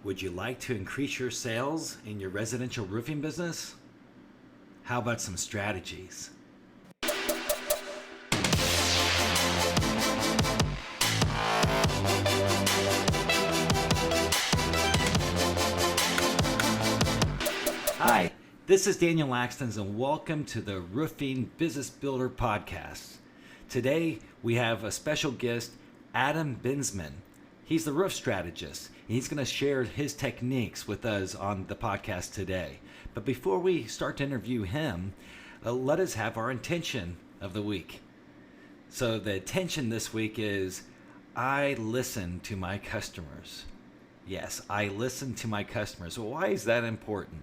Would you like to increase your sales in your residential roofing business? How about some strategies? Hi, this is Daniel Lakstins, and welcome to the Roofing Business Builder Podcast. Today, we have a special guest, Adam Bensman. He's the roof strategist, and he's going to share his techniques with us on the podcast today. But before we start to interview him, let us have our intention of the week. So the intention this week is, I listen to my customers. Yes, I listen to my customers. Well, why is that important?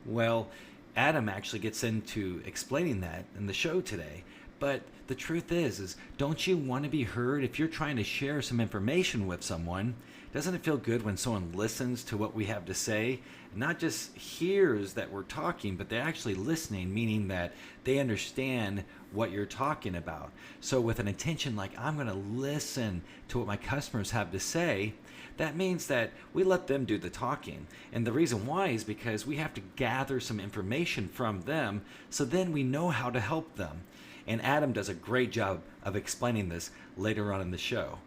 Well, Adam actually gets into explaining that in the show today. But the truth is don't you want to be heard? If you're trying to share some information with someone, doesn't it feel good when someone listens to what we have to say? Not just hears that we're talking, but they're actually listening, meaning that they understand what you're talking about. So with an intention like, I'm going to listen to what my customers have to say, that means that we let them do the talking. And the reason why is because we have to gather some information from them, so then we know how to help them. And Adam does a great job of explaining this later on in the show.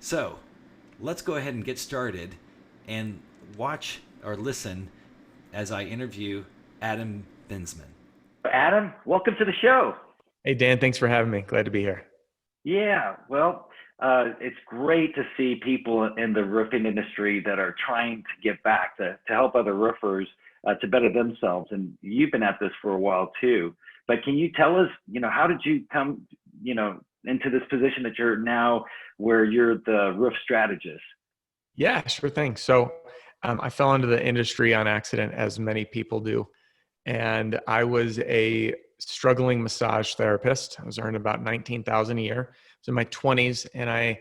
So let's go ahead and get started and watch or listen as I interview Adam Bensman. Adam, welcome to the show. Hey, Dan, thanks for having me. Glad to be here. Yeah, well, it's great to see people in the roofing industry that are trying to give back to help other roofers to better themselves. And you've been at this for a while too. But can you tell us, how did you come, into this position that you're now, where you're the roof strategist? Yeah, sure thing. So I fell into the industry on accident, as many people do. And I was a struggling massage therapist. I was earning about $19,000 a year. I was in my 20s, and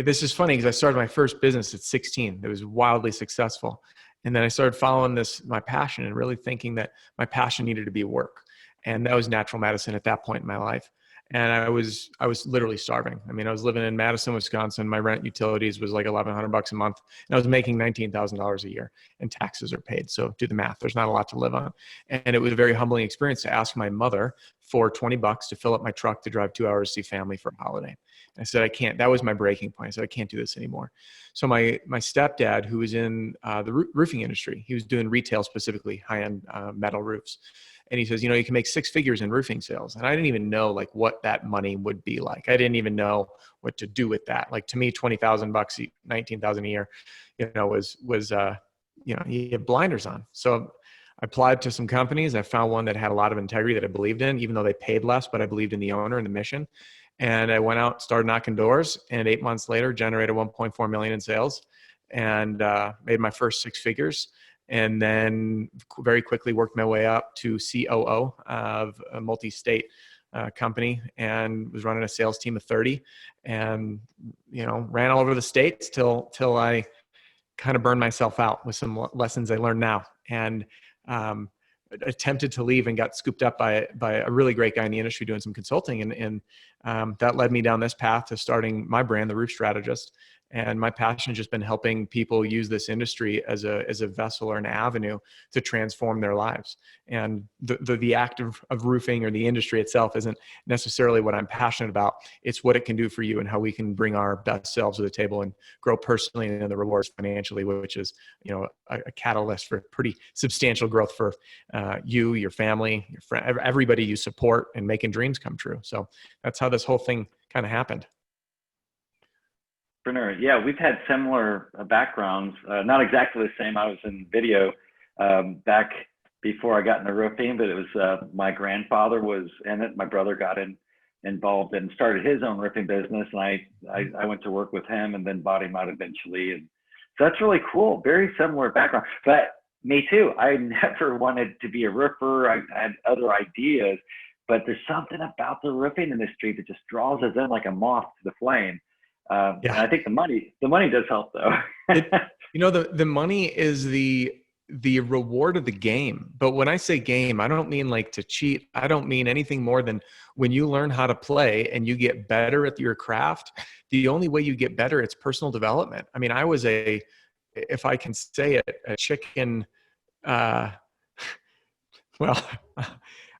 this is funny because I started my first business at 16. It was wildly successful. And then I started following my passion, and really thinking that my passion needed to be work. And that was natural medicine at that point in my life. And I was literally starving. I mean, I was living in Madison, Wisconsin. My rent utilities was like $1,100 a month. And I was making $19,000 a year, and taxes are paid. So do the math. There's not a lot to live on. And it was a very humbling experience to ask my mother for $20 to fill up my truck to drive 2 hours to see family for a holiday. And I said, I can't. That was my breaking point. I said, I can't do this anymore. So my stepdad, who was in the roofing industry, he was doing retail, specifically high-end metal roofs. And he says, you can make six figures in roofing sales. And I didn't even know what that money would be like. I didn't even know what to do with that. To me, $20,000, $19,000 a year, was you have blinders on. So I applied to some companies. I found one that had a lot of integrity that I believed in, even though they paid less, but I believed in the owner and the mission. And I went out, started knocking doors, and 8 months later generated $1.4 million in sales, and made my first six figures. And then very quickly worked my way up to COO of a multi-state company, and was running a sales team of 30, and ran all over the states till I kind of burned myself out with some lessons I learned now, and attempted to leave and got scooped up by a really great guy in the industry doing some consulting, and that led me down this path to starting my brand, the Roof Strategist. And my passion has just been helping people use this industry as a vessel or an avenue to transform their lives. And the act of roofing, or the industry itself, isn't necessarily what I'm passionate about. It's what it can do for you, and how we can bring our best selves to the table and grow personally, and the rewards financially, which is a catalyst for pretty substantial growth for you, your family, your friend, everybody you support, and making dreams come true. So that's how this whole thing kind of happened. Yeah, we've had similar backgrounds, not exactly the same. I was in video back before I got into roofing, but it was my grandfather was in it. My brother got involved and started his own roofing business, and I went to work with him, and then bought him out eventually. And so that's really cool. Very similar background. But me too. I never wanted to be a roofer. I had other ideas, but there's something about the roofing industry that just draws us in like a moth to the flame. Yeah. And I think the money does help, though. The money is the reward of the game. But when I say game, I don't mean to cheat. I don't mean anything more than when you learn how to play and you get better at your craft. The only way you get better, it's personal development. I mean, I was a if I can say it, a chicken, uh, well,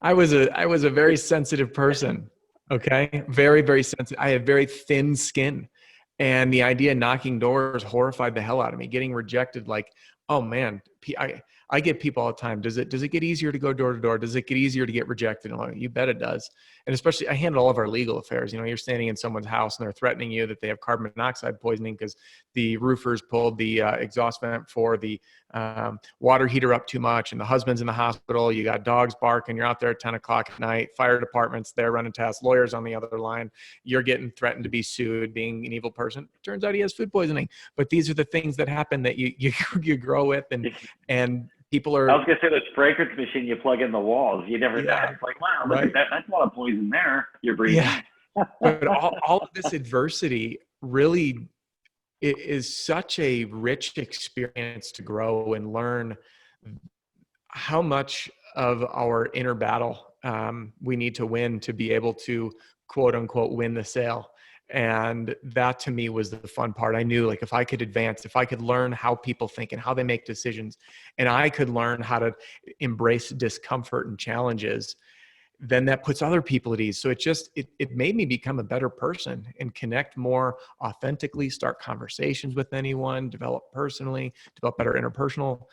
I was a very sensitive person. Okay. Very, very sensitive. I had very thin skin, and the idea of knocking doors horrified the hell out of me. Getting rejected, like, oh man, I get people all the time. Does it get easier to go door to door? Does it get easier to get rejected? I'm like, you bet it does. And especially, I handle all of our legal affairs. You know, you're standing in someone's house and they're threatening you that they have carbon monoxide poisoning because the roofers pulled the exhaust vent for the water heater up too much, and the husband's in the hospital. You got dogs barking. You're out there at 10 o'clock at night. Fire department's there running tests. Lawyers on the other line. You're getting threatened to be sued, being an evil person. Turns out he has food poisoning. But these are the things that happen that you grow with, and people are. I was gonna say the fragrance machine you plug in the walls. You never know. It's like, wow, look at that. That's a lot of poison there you're breathing. Yeah. But all of this adversity really is such a rich experience to grow and learn how much of our inner battle we need to win to be able to, quote unquote, win the sale. And that to me was the fun part. I knew, like, if I could advance, if I could learn how people think and how they make decisions, and I could learn how to embrace discomfort and challenges, then that puts other people at ease. So it made me become a better person and connect more authentically, start conversations with anyone, develop personally, develop better interpersonal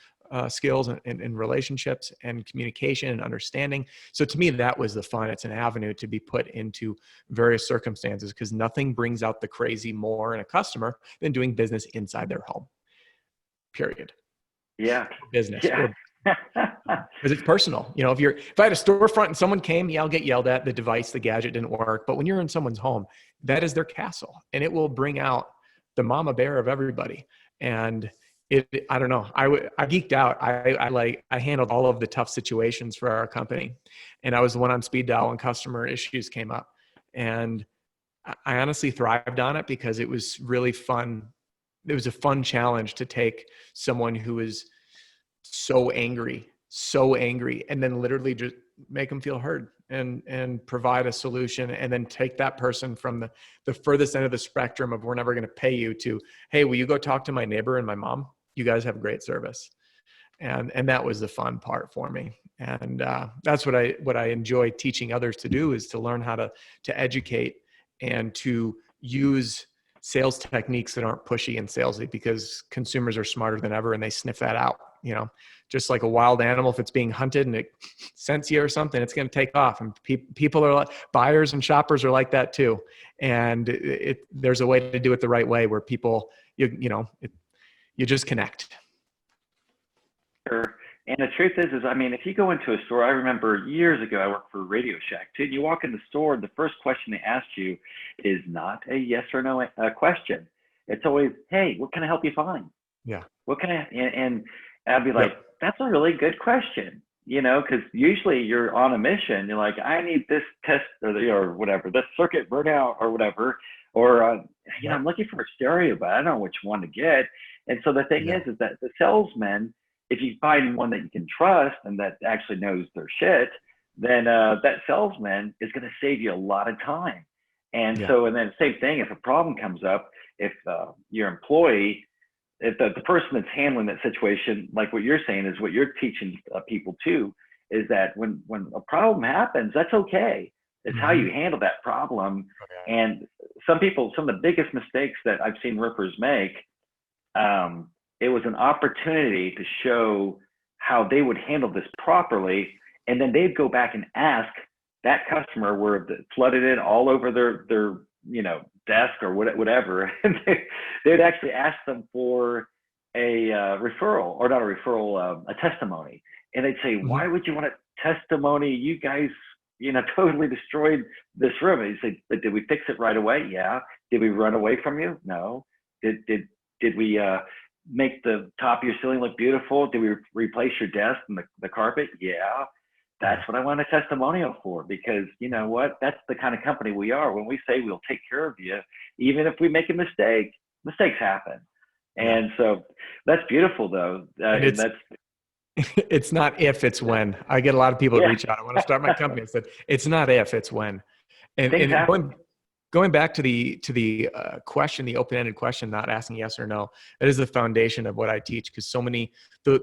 skills and relationships and communication and understanding. So to me, that was the fun. It's an avenue to be put into various circumstances, because nothing brings out the crazy more in a customer than doing business inside their home, period. Yeah. Business. Yeah. Because it's personal. You know, if I had a storefront and someone came, yeah, I'll get yelled at. The device, the gadget didn't work. But when you're in someone's home, that is their castle, and it will bring out the mama bear of everybody. And I don't know. I geeked out. I handled all of the tough situations for our company, and I was the one on speed dial when customer issues came up. And I honestly thrived on it because it was really fun. It was a fun challenge to take someone who is so angry, and then literally just make them feel heard and provide a solution, and then take that person from the furthest end of the spectrum of, we're never going to pay you, to, hey, will you go talk to my neighbor and my mom? You guys have great service. And that was the fun part for me. And that's what I enjoy teaching others to do, is to learn how to educate and to use sales techniques that aren't pushy and salesy, because consumers are smarter than ever and they sniff that out. You know, just like a wild animal, if it's being hunted and it scents you or something, it's going to take off. And people are buyers and shoppers are like that too. And there's a way to do it the right way, where people, you just connect. Sure. And the truth is, I mean, if you go into a store, I remember years ago, I worked for Radio Shack too. And you walk in the store, the first question they ask you is not a yes or no question. It's always, hey, what can I help you find? Yeah. What can I, and I'd be like, that's a really good question, because usually you're on a mission. You're like, I need this test or whatever, this circuit burnout or whatever, or, I'm looking for a stereo, but I don't know which one to get. And so the thing is that the salesman, if you find one that you can trust and that actually knows their shit, then that salesman is going to save you a lot of time. And so, and then same thing, if a problem comes up, if your employee, if the person that's handling that situation, like what you're saying is what you're teaching people too, is that when a problem happens, that's okay. It's how you handle that problem. And some of the biggest mistakes that I've seen roofers make, it was an opportunity to show how they would handle this properly. And then they'd go back and ask that customer where it flooded in all over their desk or whatever. And they'd actually ask them for a referral, or not a referral, a testimony. And they'd say, why would you want a testimony? You guys, totally destroyed this room. And he'd say, but did we fix it right away? Yeah. Did we run away from you? No. Did we make the top of your ceiling look beautiful? Did we replace your desk and the carpet? Yeah. That's what I want a testimonial for, because you know what? That's the kind of company we are. When we say we'll take care of you, even if we make a mistake, mistakes happen. And so that's beautiful though. It's not if, it's when. I get a lot of people that reach out. I want to start my company. I said, it's not if, it's when. And going back to the question, the open-ended question, not asking yes or no, that is the foundation of what I teach. Because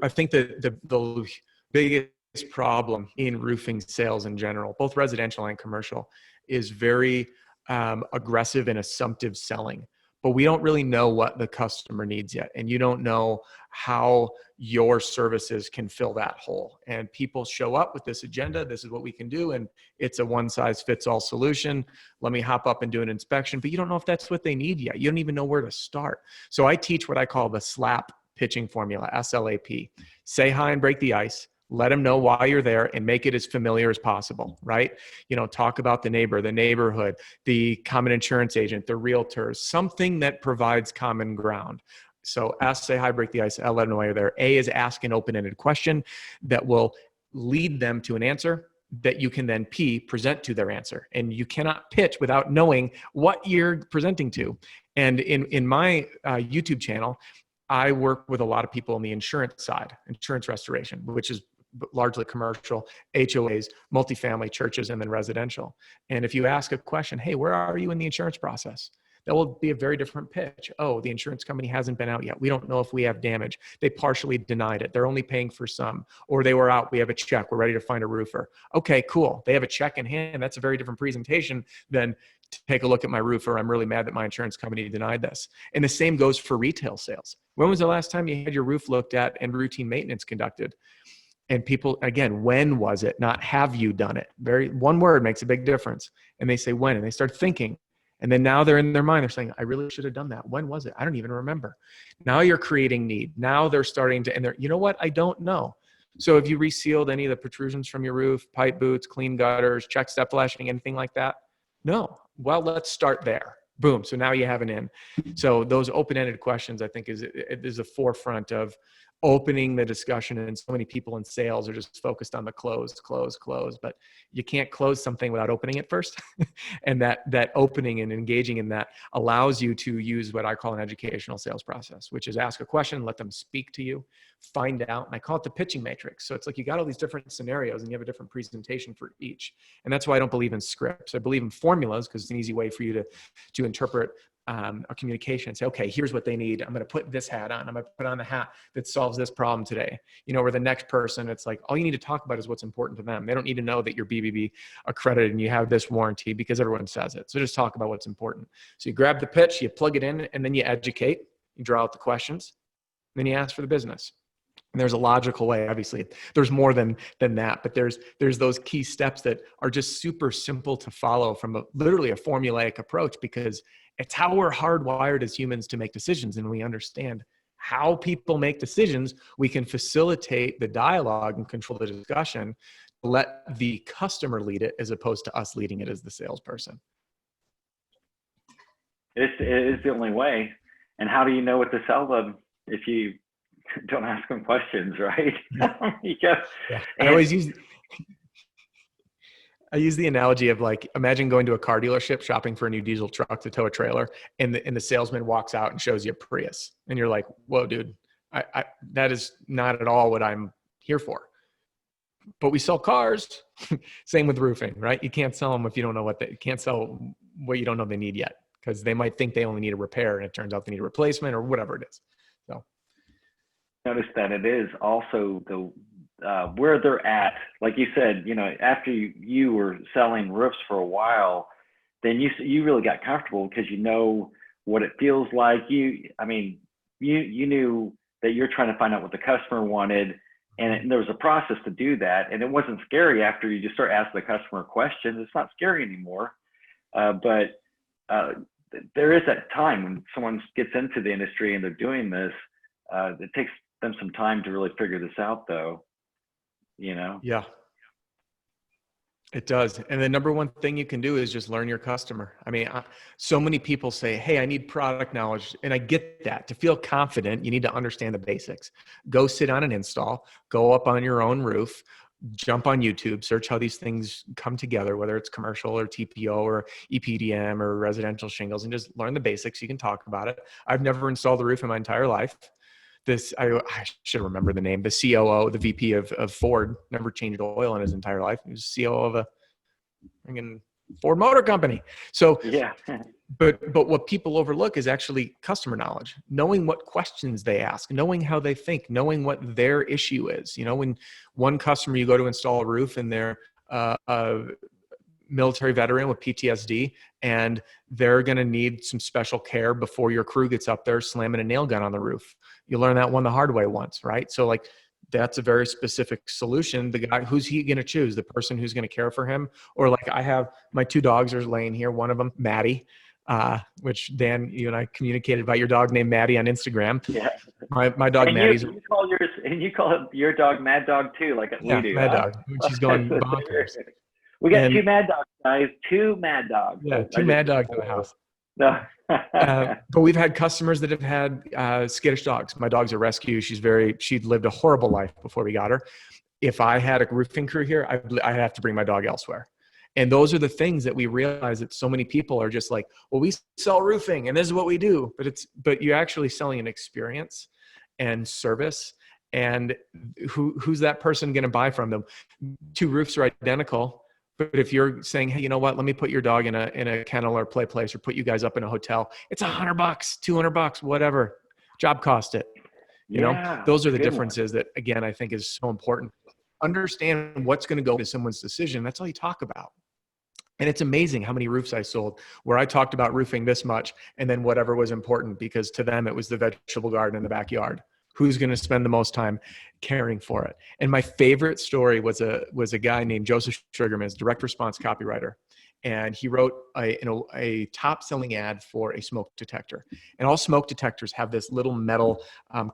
I think that the biggest problem in roofing sales in general, both residential and commercial, is very aggressive and assumptive selling. But we don't really know what the customer needs yet. And you don't know how your services can fill that hole. And people show up with this agenda. This is what we can do. And it's a one-size-fits-all solution. Let me hop up and do an inspection. But you don't know if that's what they need yet. You don't even know where to start. So I teach what I call the SLAP pitching formula, SLAP. Say hi and break the ice. Let them know why you're there and make it as familiar as possible, right? Talk about the neighbor, the neighborhood, the common insurance agent, the realtors, something that provides common ground. So S, say hi, break the ice, L, let them know why you're there. A is ask an open-ended question that will lead them to an answer that you can then P, present to their answer. And you cannot pitch without knowing what you're presenting to. And in my YouTube channel, I work with a lot of people on the insurance side, insurance restoration, which is largely commercial, HOAs, multifamily, churches, and then residential. And if you ask a question, hey, where are you in the insurance process? That will be a very different pitch. Oh, the insurance company hasn't been out yet. We don't know if we have damage. They partially denied it. They're only paying for some. Or they were out. We have a check. We're ready to find a roofer. Okay, cool. They have a check in hand. That's a very different presentation than take a look at my roofer. I'm really mad that my insurance company denied this. And the same goes for retail sales. When was the last time you had your roof looked at and routine maintenance conducted? And people, again, when was it? Not have you done it? One word makes a big difference. And they say when, and they start thinking. And then now they're in their mind, they're saying, I really should have done that. When was it? I don't even remember. Now you're creating need. Now they're starting to, and they're, you know what? I don't know. So have you resealed any of the protrusions from your roof, pipe boots, clean gutters, check step flashing, anything like that? No. Well, let's start there. Boom. So now you have an in. So those open-ended questions, I think, is a forefront of opening the discussion. And so many people in sales are just focused on the close. But you can't close something without opening it first. And that opening and engaging in that allows you to use what I call an educational sales process, which is ask a question, let them speak to you, find out. And I call it the pitching matrix. So it's like you got all these different scenarios and you have a different presentation for each. And that's why I don't believe in scripts. I believe in formulas because it's an easy way for you to interpret a communication and say, okay, here's what they need. I'm going to put this hat on. I'm going to put on the hat that solves this problem today. Where the next person, it's like, all you need to talk about is what's important to them. They don't need to know that you're BBB accredited and you have this warranty because everyone says it. So just talk about what's important. So you grab the pitch, you plug it in, and then you educate, you draw out the questions, and then you ask for the business. And there's a logical way, obviously. There's more than that, but there's those key steps that are just super simple to follow from literally a formulaic approach, because it's how we're hardwired as humans to make decisions. And we understand how people make decisions. We can facilitate the dialogue and control the discussion, let the customer lead it as opposed to us leading it as the salesperson. It is the only way. And how do you know what to sell them if you don't ask them questions, right? Yeah. I use the analogy of, like, imagine going to a car dealership shopping for a new diesel truck to tow a trailer, and the salesman walks out and shows you a Prius, and you're like, whoa, dude, I that is not at all what I'm here for. But we sell cars. Same with roofing, right? You can't sell them if you don't know can't sell what you don't know they need yet, because they might think they only need a repair and it turns out they need a replacement or whatever it is. So notice that it is also where they're at. Like you said, after you were selling roofs for a while, then you really got comfortable because you know what it feels like. You knew that you're trying to find out what the customer wanted, and there was a process to do that. And it wasn't scary after you just start asking the customer questions. It's not scary anymore. But there is that time when someone gets into the industry and they're doing this. It takes them some time to really figure this out, though. Yeah, it does. And the number one thing you can do is just learn your customer. So many people say, hey, I need product knowledge. And I get that. To feel confident, you need to understand the basics. Go sit on an install, go up on your own roof, jump on YouTube, search how these things come together, whether it's commercial or TPO or EPDM or residential shingles, and just learn the basics. You can talk about it. I've never installed a roof in my entire life. I should remember the name, the COO, the VP of Ford, never changed oil in his entire life. He was COO of a Ford Motor Company. So, Yeah. but what people overlook is actually customer knowledge, knowing what questions they ask, knowing how they think, knowing what their issue is. You know, when one customer, you go to install a roof and they're a military veteran with PTSD, and they're going to need some special care before your crew gets up there slamming a nail gun on the roof. You learn that one the hard way once, right? So like, that's a very specific solution. The guy, who's he going to choose? The person who's going to care for him? Or like, I have my 2 dogs are laying here. One of them, Maddie, which Dan, you and I communicated about your dog named Maddie on Instagram. Yeah. My dog, And Maddie's. you call yours, and you call your dog Mad Dog too, like we do. Mad Huh? Dog. She's going bonkers. We got And 2 Mad Dogs, guys. 2 Mad Dogs. yeah, 2 Mad Dogs in the house. No. But we've had customers that have had skittish dogs. My dog's a rescue. She'd lived a horrible life before we got her. If I had a roofing crew here, I'd have to bring my dog elsewhere. And those are the things that we realize that so many people are just like, well, we sell roofing and this is what we do. But you're actually selling an experience and service. And who's that person going to buy from them? 2 roofs are identical. But if you're saying, hey, you know what, let me put your dog in a kennel or play place or put you guys up in a hotel, it's $100, $200, whatever. Job cost it. You know, those are the differences that, again, I think is so important. Understand what's going to go into someone's decision. That's all you talk about. And it's amazing how many roofs I sold where I talked about roofing this much and then whatever was important, because to them it was the vegetable garden in the backyard. Who's going to spend the most time caring for it? And my favorite story was a guy named Joseph Sugarman, direct response copywriter. And he wrote a top-selling ad for a smoke detector. And all smoke detectors have this little metal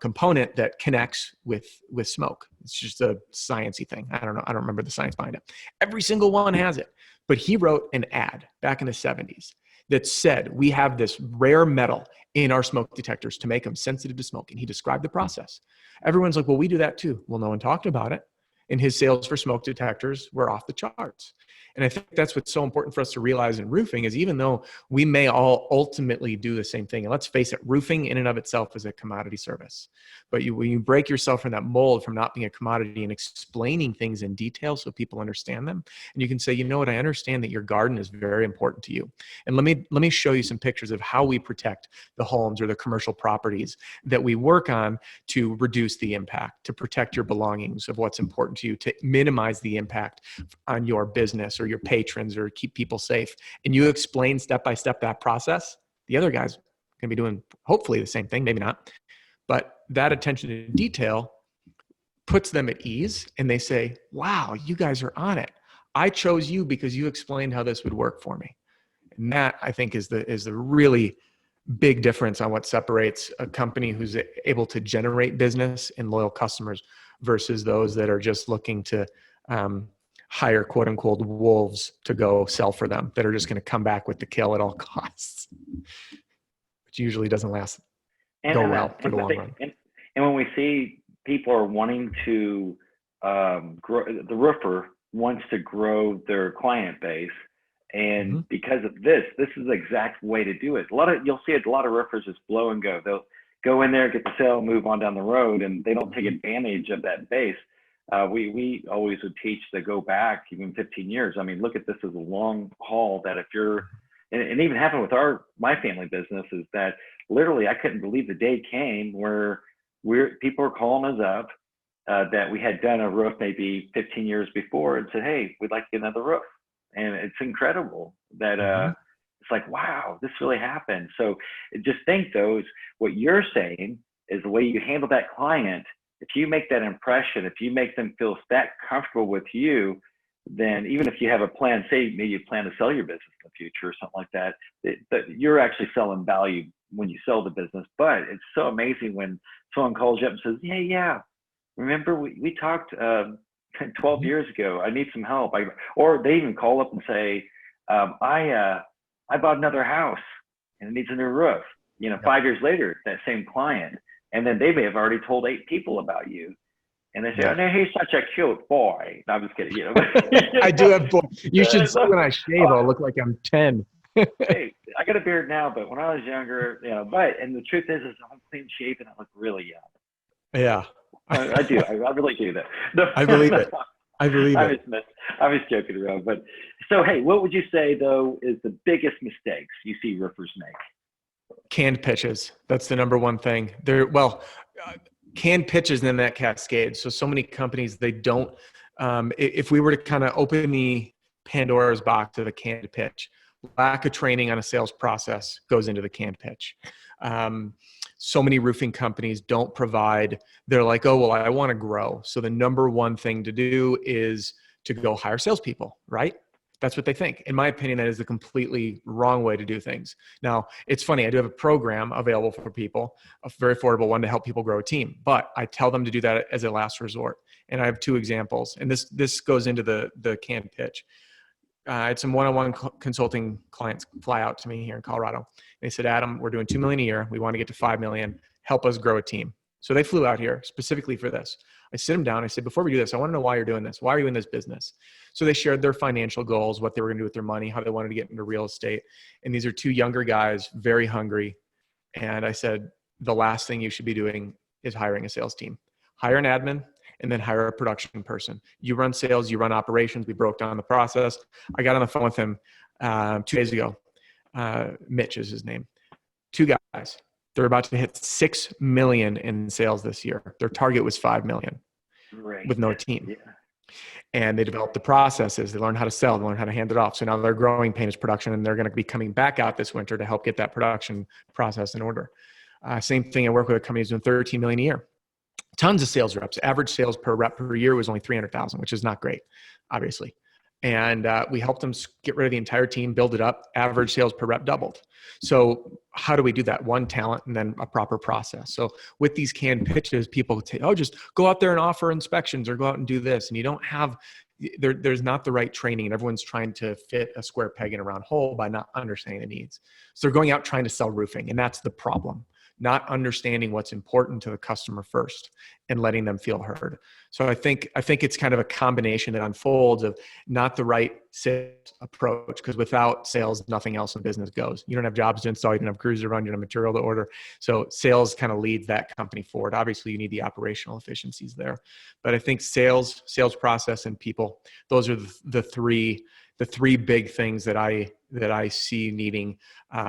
component that connects with smoke. It's just a sciencey thing. I don't know. I don't remember the science behind it. Every single one has it. But he wrote an ad back in the 70s that said, we have this rare metal in our smoke detectors to make them sensitive to smoke. And he described the process. Everyone's like, well, we do that too. Well, no one talked about it. And his sales for smoke detectors were off the charts. And I think that's what's so important for us to realize in roofing is, even though we may all ultimately do the same thing, and let's face it, roofing in and of itself is a commodity service. But when you break yourself from that mold, from not being a commodity and explaining things in detail so people understand them, and you can say, you know what, I understand that your garden is very important to you. And let me show you some pictures of how we protect the homes or the commercial properties that we work on to reduce the impact, to protect your belongings of what's important to you, to minimize the impact on your business or your patrons, or keep people safe. And you explain step by step that process. The other guys can be doing hopefully the same thing, maybe not, but that attention to detail puts them at ease, and they say, wow, you guys are on it. I chose you because you explained how this would work for me. And that, I think, is the really big difference on what separates a company who's able to generate business and loyal customers versus those that are just looking to hire quote unquote wolves to go sell for them, that are just going to come back with the kill at all costs, which usually doesn't go well for the long run. And when we see people are wanting to grow, the roofer wants to grow their client base. And because of this is the exact way to do it. You'll see a lot of roofers just blow and go. They'll go in there, get the sale, move on down the road, and they don't take advantage of that base. We always would teach to go back even 15 years. I mean, look at this as a long haul, that if you're, and even happened with my family business, is that literally I couldn't believe the day came where people were calling us up that we had done a roof maybe 15 years before and said, hey, we'd like to get another roof. And it's incredible that it's like, wow, this really happened. So just think, though, is what you're saying is the way you handle that client. If you make that impression, if you make them feel that comfortable with you, then even if you have a plan, say maybe you plan to sell your business in the future or something like that, that you're actually selling value when you sell the business. But it's so amazing when someone calls you up and says, yeah, remember we talked 12 years ago, I need some help. Or they even call up and say, I bought another house and it needs a new roof. 5 years later, that same client. And then they may have already told 8 people about you. And they say, oh, no, he's such a cute boy. No, I'm just kidding. I do have boys. You should see when I shave, I'll look like I'm 10. Hey, I got a beard now, but when I was younger, and the truth is I'm clean shaven. I look really young. Yeah. I do. I really do that. I believe it. I believe I it. was joking around, but so hey, what would you say though is the biggest mistakes you see roofers make? Canned pitches. That's the number one thing. Canned pitches and then that cascade. So many companies, they don't, if we were to kind of open the Pandora's box of a canned pitch, lack of training on a sales process goes into the canned pitch. So many roofing companies don't provide, they're like, oh, well, I want to grow. So the number one thing to do is to go hire salespeople, right? That's what they think. In my opinion, that is the completely wrong way to do things. Now, it's funny. I do have a program available for people, a very affordable one to help people grow a team, but I tell them to do that as a last resort. And I have two examples, and this goes into the canned pitch. I had some one-on-one consulting clients fly out to me here in Colorado. They said, Adam, we're doing $2 million a year. We want to get to $5 million. Help us grow a team. So they flew out here specifically for this. I sit them down. I said, before we do this, I want to know why you're doing this. Why are you in this business? So they shared their financial goals, what they were going to do with their money, how they wanted to get into real estate. And these are two younger guys, very hungry. And I said, the last thing you should be doing is hiring a sales team. Hire an admin and then hire a production person. You run sales, you run operations. We broke down the process. I got on the phone with him 2 days ago. Mitch is his name. Two guys. They're about to hit 6 million in sales this year. Their target was 5 million with no team. Yeah. And they developed the processes. They learned how to sell. They learned how to hand it off. So now they're growing paintage production, and they're going to be coming back out this winter to help get that production process in order. Same thing. I work with a company who's doing 13 million a year. Tons of sales reps. Average sales per rep per year was only 300,000, which is not great, obviously. And we helped them get rid of the entire team, build it up. Average sales per rep doubled. So how do we do that? One, talent, and then a proper process. So with these canned pitches, people say, oh, just go out there and offer inspections or go out and do this. And you don't have, there's not the right training, and everyone's trying to fit a square peg in a round hole by not understanding the needs. So they're going out trying to sell roofing, and that's the problem. Not understanding what's important to the customer first and letting them feel heard. So I think it's kind of a combination that unfolds of not the right sales approach, because without sales, nothing else in business goes. You don't have jobs to install, you don't have crews to run, you don't have material to order. So sales kind of leads that company forward. Obviously, you need the operational efficiencies there. But I think sales process, and people, those are the three big things that I see needing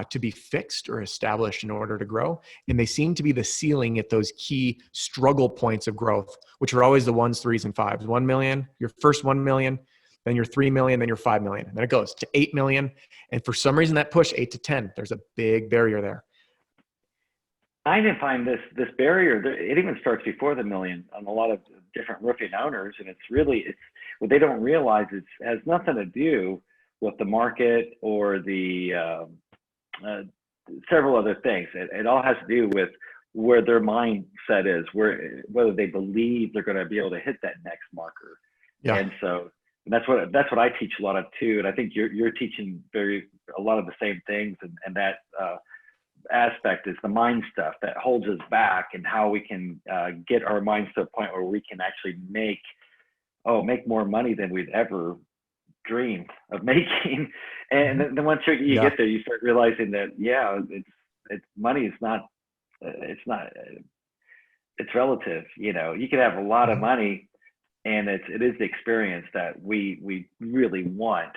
to be fixed or established in order to grow. And they seem to be the ceiling at those key struggle points of growth, which are always the 1s, 3s, and 5s. 1 million, your first 1 million, then your 3 million, then your 5 million. And then it goes to 8 million. And for some reason that push 8 to 10, there's a big barrier there. I didn't find this barrier. It even starts before the million on a lot of different roofing owners. And it's what they don't realize is it has nothing to do with the market or the several other things. It all has to do with where their mindset is, whether they believe they're going to be able to hit that next marker. Yeah. And so that's what I teach a lot of too. And I think you're teaching a lot of the same things, and that aspect is the mind stuff that holds us back, and how we can get our minds to a point where we can actually make more money than we'd ever dreamed of making. And then once you get there, you start realizing that money is not, it's relative. You know, you can have a lot of money, and it is the experience that we really want.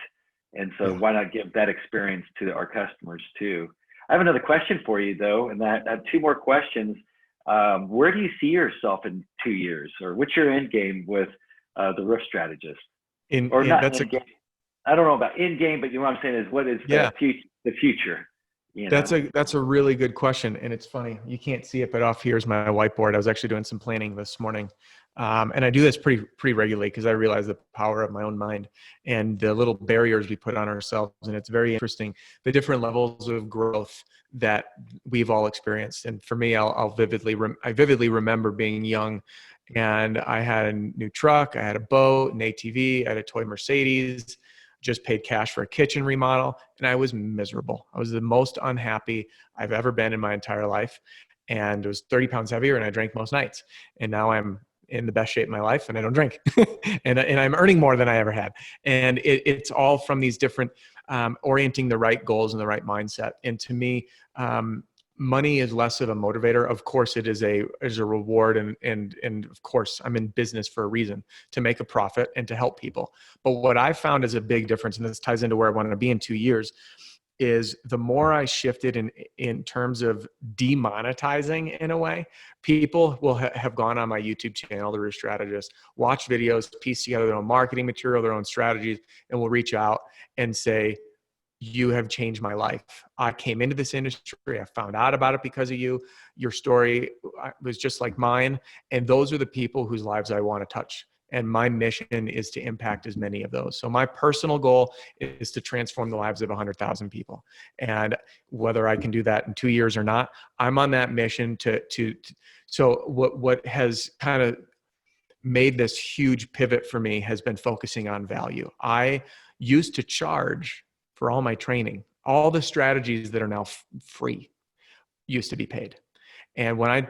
And so why not give that experience to our customers too? I have another question for you though, and I have two more questions. Where do you see yourself in 2 years, or what's your end game with the Roof Strategist? I don't know about end game, but you know what I'm saying is, what is the future? You know? That's a really good question. And it's funny, you can't see it, but off here is my whiteboard. I was actually doing some planning this morning. And I do this pretty regularly, because I realize the power of my own mind and the little barriers we put on ourselves. And it's very interesting, the different levels of growth that we've all experienced. And for me, I vividly remember being young, and I had a new truck, I had a boat, an ATV, I had a toy Mercedes, just paid cash for a kitchen remodel, and I was miserable. I was the most unhappy I've ever been in my entire life. And it was 30 pounds heavier, and I drank most nights. And now I'm in the best shape of my life, and I don't drink. and I'm earning more than I ever had. And it's all from these different orienting the right goals and the right mindset. And to me, money is less of a motivator. Of course, it is a reward, and of course, I'm in business for a reason, to make a profit and to help people. But what I found is a big difference, and this ties into where I want to be in 2 years, is the more I shifted in terms of demonetizing, in a way, people will have gone on my YouTube channel, The Roof Strategist, watch videos, piece together their own marketing material, their own strategies, and will reach out and say, you have changed my life. I came into this industry. I found out about it because of you. Your story was just like mine. And those are the people whose lives I want to touch. And my mission is to impact as many of those. So my personal goal is to transform the lives of 100,000 people. And whether I can do that in 2 years or not, I'm on that mission so what has kind of made this huge pivot for me has been focusing on value. I used to charge for all my training. All the strategies that are now free used to be paid. And when I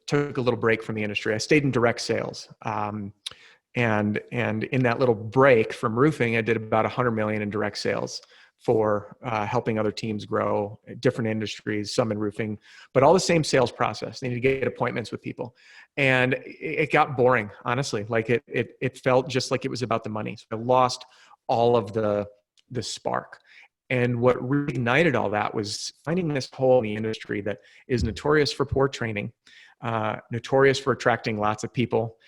took a little break from the industry, I stayed in direct sales. And in that little break from roofing, I did about 100 million in direct sales for helping other teams grow, different industries, some in roofing, but all the same sales process. They need to get appointments with people. And it got boring, honestly. Like it felt just like it was about the money. So I lost all of the spark. And what reignited all that was finding this hole in the industry that is notorious for poor training, notorious for attracting lots of people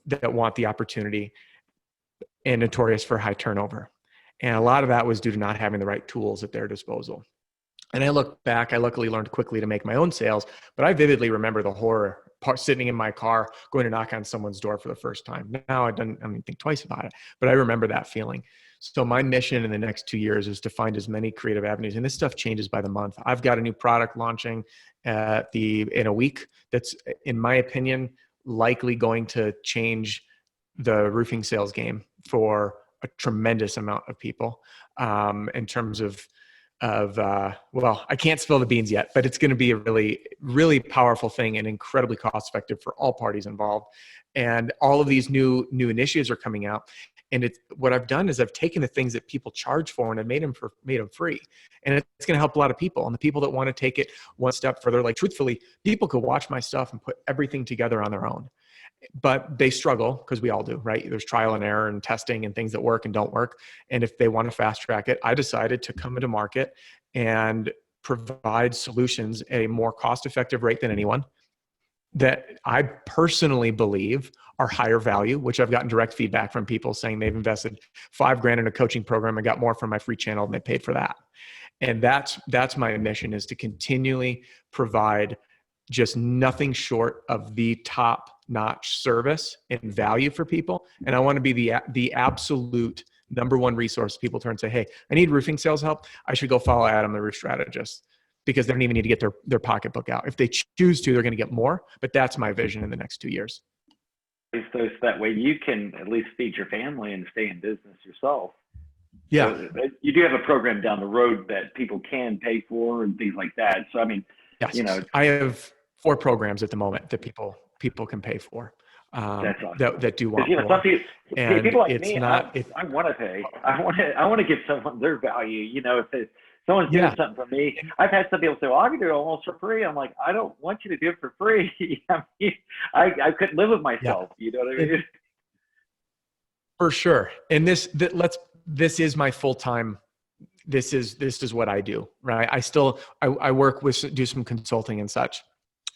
that want the opportunity, and notorious for high turnover. And a lot of that was due to not having the right tools at their disposal. And I look back, I luckily learned quickly to make my own sales, but I vividly remember the horror sitting in my car, going to knock on someone's door for the first time. Now I don't think twice about it, but I remember that feeling. So my mission in the next 2 years is to find as many creative avenues, and this stuff changes by the month. I've got a new product launching in a week that's, in my opinion, likely going to change the roofing sales game for a tremendous amount of people, in terms of well, I can't spill the beans yet, but it's going to be a really, really powerful thing and incredibly cost effective for all parties involved. And all of these new initiatives are coming out. And what I've done is I've taken the things that people charge for and I've made them free. And it's going to help a lot of people. And the people that want to take it one step further, like truthfully, people could watch my stuff and put everything together on their own. But they struggle, because we all do, right? There's trial and error and testing and things that work and don't work. And if they want to fast track it, I decided to come into market and provide solutions at a more cost-effective rate than anyone, that I personally believe are higher value, which I've gotten direct feedback from people saying they've invested $5,000 in a coaching program and got more from my free channel than they paid for that. And that's my mission, is to continually provide just nothing short of the top-notch service and value for people. And I want to be the absolute number one resource. People turn and say, hey, I need roofing sales help. I should go follow Adam, the Roof Strategist, because they don't even need to get their pocketbook out. If they choose to, they're going to get more. But that's my vision in the next 2 years. So that way you can at least feed your family and stay in business yourself. Yeah. So you do have a program down the road that people can pay for and things like that. So, I mean, yes. You know, I have 4 programs at the moment that people can pay for. That's awesome. that do want more. Some people like it's me, not, I want to pay. I want to give someone their value. You know, if someone's doing something for me, I've had some people say, well, I can do it almost for free. I'm like, I don't want you to do it for free. I mean, I couldn't live with myself. Yeah. You know what I mean? For sure. And this is my full-time. This is what I do, right? I work do some consulting and such,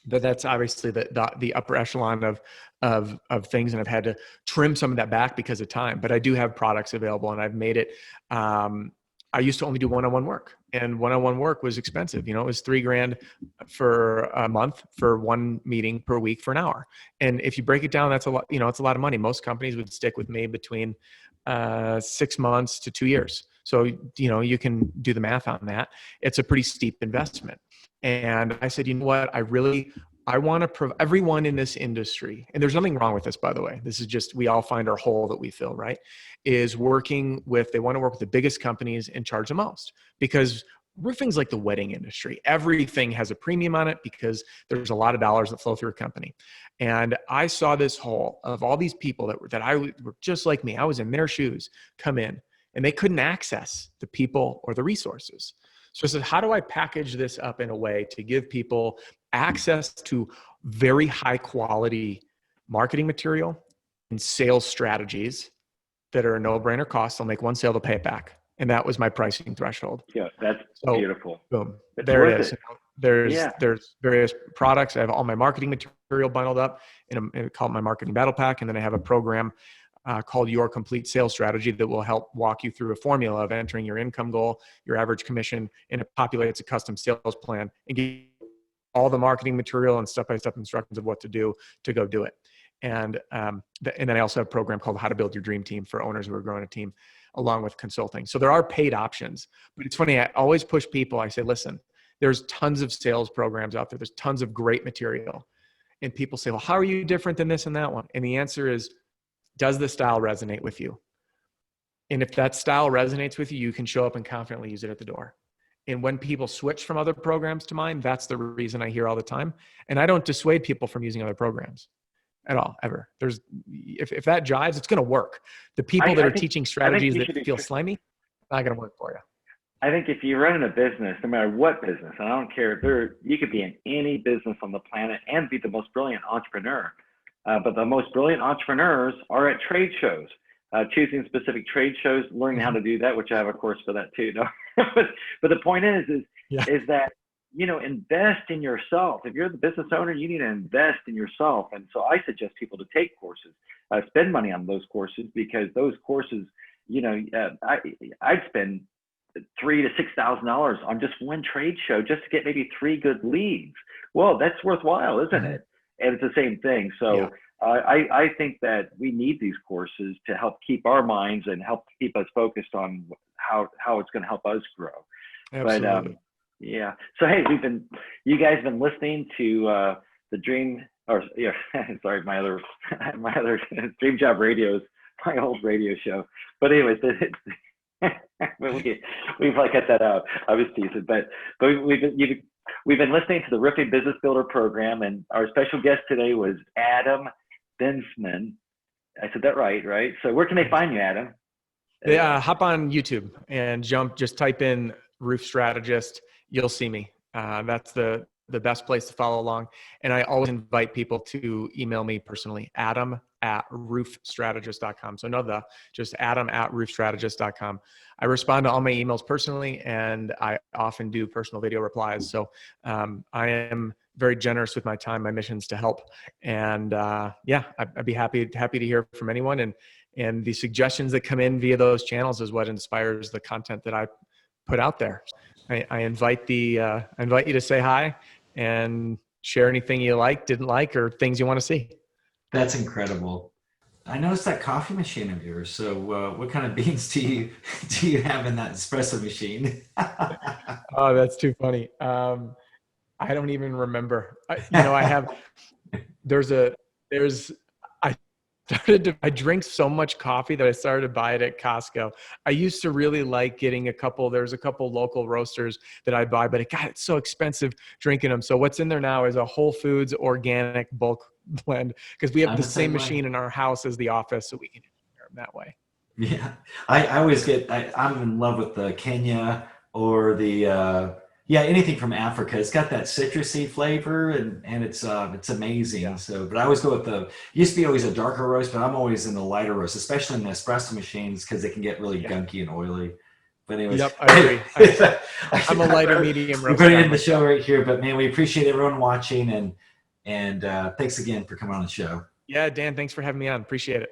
but that's obviously the upper echelon of things. And I've had to trim some of that back because of time, but I do have products available, and I've made it. I used to only do one-on-one work, and one-on-one work was expensive. You know, it was $3,000 for a month for one meeting per week for an hour. And if you break it down, that's a lot, you know, it's a lot of money. Most companies would stick with me between 6 months to 2 years. So, you know, you can do the math on that. It's a pretty steep investment. And I said, you know what, I want to everyone in this industry, and there's nothing wrong with this, by the way. This is just, we all find our hole that we fill, right? Is they want to work with the biggest companies and charge the most, because roofing's like the wedding industry. Everything has a premium on it because there's a lot of dollars that flow through a company. And I saw this hole of all these people that were just like me. I was in their shoes, come in, and they couldn't access the people or the resources. So I said, how do I package this up in a way to give people access to very high quality marketing material and sales strategies that are a no-brainer cost? They'll make one sale, they'll pay it back. And that was my pricing ththreshold. Yeah, that's beautiful. Boom. It's There it worth is. it. There's various products. I have all my marketing material bundled up in called my marketing battle pack. And then I have a program called Your Complete Sales Strategy that will help walk you through a formula of entering your income goal, your average commission, and it populates a custom sales plan and give you all the marketing material and step-by-step instructions of what to do to go do it. And then I also have a program called How to Build Your Dream Team for owners who are growing a team, along with consulting. So there are paid options, but it's funny. I always push people. I say, listen, there's tons of sales programs out there. There's tons of great material. And people say, well, how are you different than this and that one? And the answer is, does the style resonate with you? And if that style resonates with you, you can show up and confidently use it at the door. And when people switch from other programs to mine, that's the reason I hear all the time. And I don't dissuade people from using other programs at all, ever. If that jives, it's going to work. The people that are teaching strategies that feel slimy, not going to work for you. I think if you're running a business, no matter what business, and I don't care, you could be in any business on the planet and be the most brilliant entrepreneur. But the most brilliant entrepreneurs are at trade shows, choosing specific trade shows, learning how to do that, which I have a course for that too. No? but the point is that, invest in yourself. If you're the business owner, you need to invest in yourself. And so I suggest people to take courses, spend money on those courses, because those courses, I'd spend $3,000 to $6,000 on just one trade show just to get maybe 3 good leads. Well, that's worthwhile, isn't it? And it's the same thing. So I think that we need these courses to help keep our minds and help keep us focused on how it's going to help us grow. Absolutely. But so hey, you guys have been listening to the Dream, sorry, my other Dream Job Radio's my old radio show. But anyways, we've like cut that out. I was teasing, but we've been listening to the Roofing Business Builder program, and our special guest today was Adam Bensman. I said that right? So where can they find you, Adam? Yeah, hop on YouTube and just type in Roof Strategist. You'll see me. That's the best place to follow along. And I always invite people to email me personally, adam@roofstrategist.com. So just adam@roofstrategist.com. I respond to all my emails personally, and I often do personal video replies. So I am very generous with my time. My mission is to help. And I'd be happy to hear from anyone. And the suggestions that come in via those channels is what inspires the content that I put out there. I invite you to say hi and share anything you didn't like, or things you want to see. That's incredible. I noticed that coffee machine of yours. So what kind of beans do you have in that espresso machine? Oh, that's too funny. I don't even remember. I drink so much coffee that I started to buy it at Costco. I used to really like getting there's a couple local roasters that I buy, but it's so expensive drinking them. So what's in there now is a Whole Foods organic bulk blend, because we have the same machine in our house as the office, so we can share them that way. Yeah. I always I'm in love with the Kenya or the, anything from Africa. It's got that citrusy flavor and it's amazing. Yeah. So, but I always go with used to be always a darker roast, but I'm always in the lighter roast, especially in the espresso machines, because they can get really gunky and oily. But anyways, yep, I agree. I'm a lighter medium roast. We're putting in the show right here, but man, we appreciate everyone watching, and thanks again for coming on the show. Yeah, Dan, thanks for having me on. Appreciate it.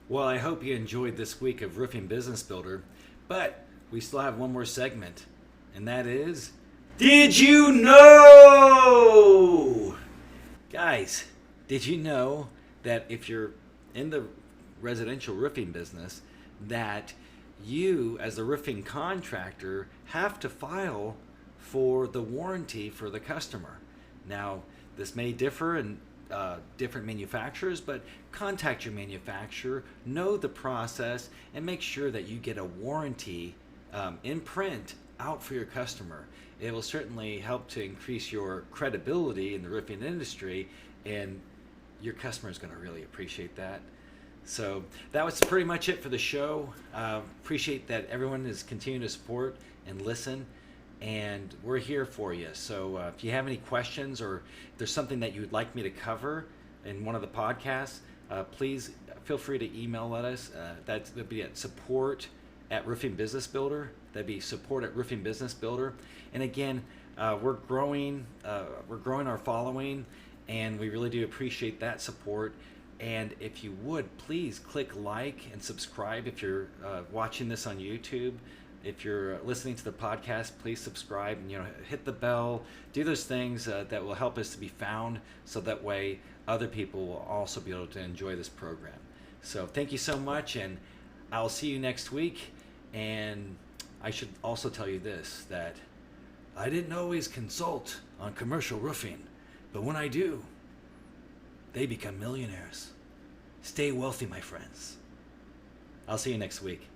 Well, I hope you enjoyed this week of Roofing Business Builder, but we still have one more segment. And that is, did you know? Guys, did you know that if you're in the residential roofing business, that you, as a roofing contractor, have to file for the warranty for the customer? Now, this may differ in different manufacturers, but contact your manufacturer, know the process, and make sure that you get a warranty in print out for your customer. It will certainly help to increase your credibility in the roofing industry, and your customer is going to really appreciate that. So that was pretty much it for the show. Appreciate that everyone is continuing to support and listen, and we're here for you. So if you have any questions, or if there's something that you would like me to cover in one of the podcasts, please feel free to email us. That'd be at support@Roofing Business Builder. That'd be support@Roofing Business Builder. And again, we're growing our following, and we really do appreciate that support. And if you would, please click like and subscribe if you're watching this on YouTube. If you're listening to the podcast, please subscribe and hit the bell. Do those things that will help us to be found, so that way other people will also be able to enjoy this program. So thank you so much, and I'll see you next week. And I should also tell you this, that I didn't always consult on commercial roofing, but when I do, they become millionaires. Stay wealthy, my friends. I'll see you next week.